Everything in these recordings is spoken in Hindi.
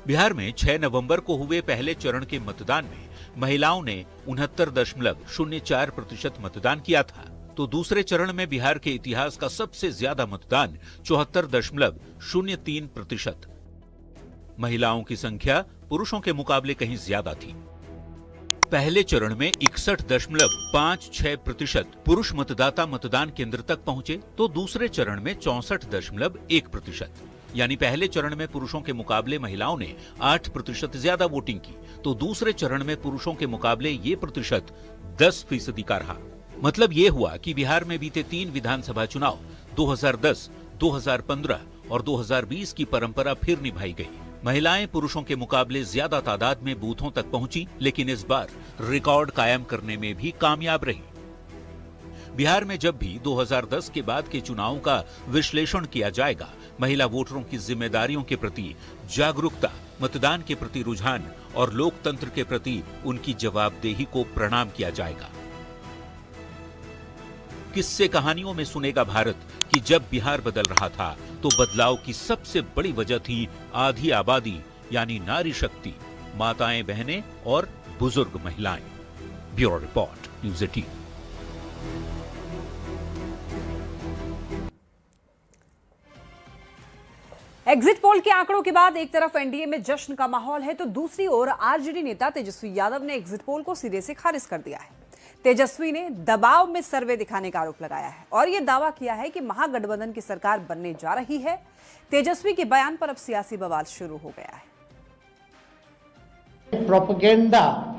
बिहार में 6 नवंबर को हुए पहले चरण के मतदान में महिलाओं ने 69.04% मतदान किया था, तो दूसरे चरण में बिहार के इतिहास का सबसे ज्यादा मतदान 74.03%। महिलाओं की संख्या पुरुषों के मुकाबले कहीं ज्यादा थी। पहले चरण में 61.56% पुरुष मतदाता मतदान केंद्र तक पहुंचे, तो दूसरे चरण में 64.1%। यानी पहले चरण में पुरुषों के मुकाबले महिलाओं ने 8% ज्यादा वोटिंग की, तो दूसरे चरण में पुरुषों के मुकाबले ये प्रतिशत 10% का रहा। मतलब ये हुआ कि बिहार में बीते 3 विधानसभा चुनाव 2010, 2015 और 2020 की परंपरा फिर निभाई गई। महिलाएं पुरुषों के मुकाबले ज्यादा तादाद में बूथों तक पहुंची, लेकिन इस बार रिकॉर्ड कायम करने में भी कामयाब रही। बिहार में जब भी 2010 के बाद के चुनावों का विश्लेषण किया जाएगा, महिला वोटरों की जिम्मेदारियों के प्रति जागरूकता, मतदान के प्रति रुझान और लोकतंत्र के प्रति उनकी जवाबदेही को प्रणाम किया जाएगा। किस्से कहानियों में सुनेगा भारत कि जब बिहार बदल रहा था तो बदलाव की सबसे बड़ी वजह थी आधी आबादी यानी नारी शक्ति, माताएं, बहनें और बुजुर्ग महिलाएं। Bureau report, news 18। Exit poll के आंकड़ों के बाद एक तरफ एनडीए में जश्न का माहौल है, तो दूसरी ओर आरजेडी नेता तेजस्वी यादव ने एग्जिट पोल को सिरे से खारिज कर दिया है। तेजस्वी ने दबाव में सर्वे दिखाने का आरोप लगाया है और यह दावा किया है कि महागठबंधन की सरकार बनने जा रही है। तेजस्वी के बयान पर अब सियासी बवाल शुरू हो गया है। प्रोपेगेंडा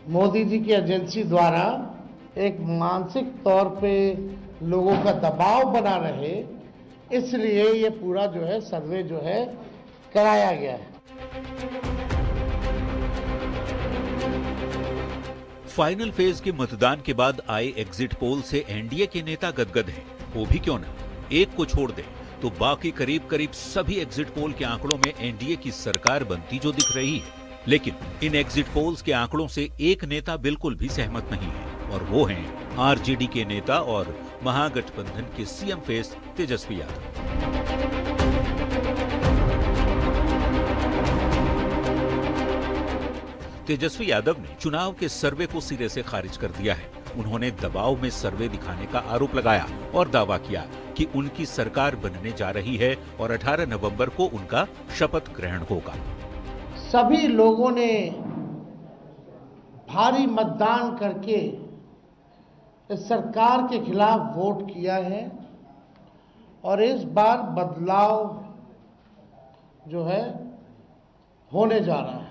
मोदी जी की एजेंसी द्वारा एक मानसिक तौर पे लोगों का दबाव बना रहे, इसलिए ये पूरा जो है सर्वे जो है कराया गया है। फाइनल फेज के मतदान के बाद आए एग्जिट पोल से एनडीए के नेता गदगद हैं। वो भी क्यों ना, एक को छोड़ दें तो बाकी करीब करीब सभी एग्जिट पोल के आंकड़ों में एनडीए की सरकार बनती जो दिख रही है। लेकिन इन एग्जिट पोल्स के आंकड़ों से एक नेता बिल्कुल भी सहमत नहीं है, और वो हैं आरजेडी के नेता और महागठबंधन के सीएम फेस तेजस्वी यादव। तेजस्वी यादव ने चुनाव के सर्वे को सिरे से खारिज कर दिया है। उन्होंने दबाव में सर्वे दिखाने का आरोप लगाया और दावा किया कि उनकी सरकार बनने जा रही है और 18 नवंबर को उनका शपथ ग्रहण होगा। सभी लोगों ने भारी मतदान करके इस सरकार के खिलाफ वोट किया है और इस बार बदलाव जो है होने जा रहा है।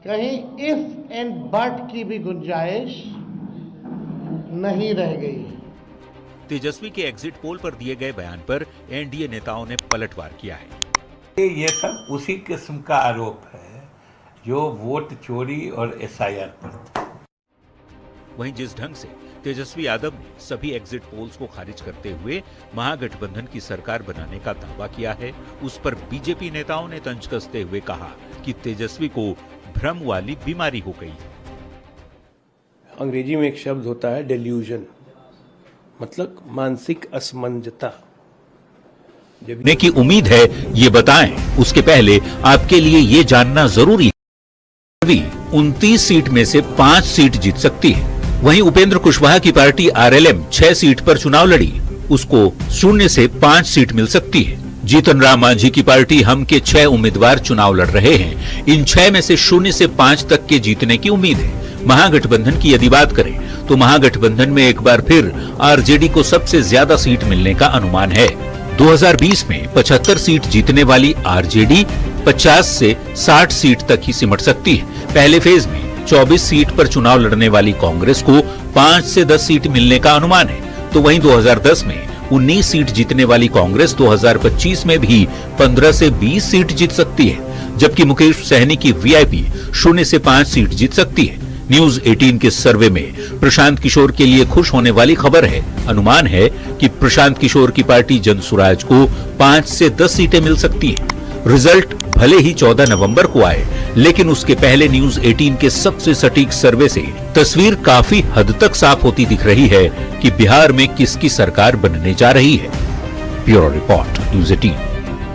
कहीं इफ एंड बट की भी गुंजाइश नहीं रह गई है। तेजस्वी के एग्जिट पोल पर दिए गए बयान पर एनडीए नेताओं ने पलटवार किया है। ये सब उसी किस्म का आरोप है जो वोट चोरी और एसआईआर पर था। वहीं जिस ढंग से तेजस्वी यादव ने सभी एग्जिट पोल्स को खारिज करते हुए महागठबंधन की सरकार बनाने का दावा किया है, उस पर बीजेपी नेताओं ने तंज कसते हुए कहा कि तेजस्वी को भ्रम वाली बीमारी हो गई है। अंग्रेजी में एक शब्द होता है डेल्यूजन, मतलब मानसिक असमंजसता। ने की उम्मीद है ये बताएं, उसके पहले आपके लिए ये जानना जरूरी है 29 सीट में से 5 सीट जीत सकती है। वहीं उपेंद्र कुशवाहा की पार्टी आरएलएम 6 सीट पर चुनाव लड़ी, उसको 0 से 5 सीट मिल सकती है। जीतन राम मांझी की पार्टी हम के 6 उम्मीदवार चुनाव लड़ रहे हैं, इन 6 में से 0 से 5 तक के जीतने की उम्मीद है। महागठबंधन की यदि बात करें तो महागठबंधन में एक बार फिर आरजेडी को सबसे ज्यादा सीट मिलने का अनुमान है। 2020 में 75 सीट जीतने वाली आरजेडी 50 से 60 सीट तक ही सिमट सकती है। पहले फेज में 24 सीट पर चुनाव लड़ने वाली कांग्रेस को 5 से 10 सीट मिलने का अनुमान है। तो वहीं 2010 में 19 सीट जीतने वाली कांग्रेस 2025 में भी 15 से 20 सीट जीत सकती है, जबकि मुकेश सहनी की वीआईपी 0 से 5 सीट जीत सकती है। न्यूज 18 के सर्वे में प्रशांत किशोर के लिए खुश होने वाली खबर है। अनुमान है कि प्रशांत किशोर की पार्टी जनसुराज को 5 से 10 सीटें मिल सकती है। रिजल्ट भले ही 14 नवंबर को आए, लेकिन उसके पहले न्यूज 18 के सबसे सटीक सर्वे से तस्वीर काफी हद तक साफ होती दिख रही है कि बिहार में किसकी सरकार बनने जा रही है। Bureau report, news 18।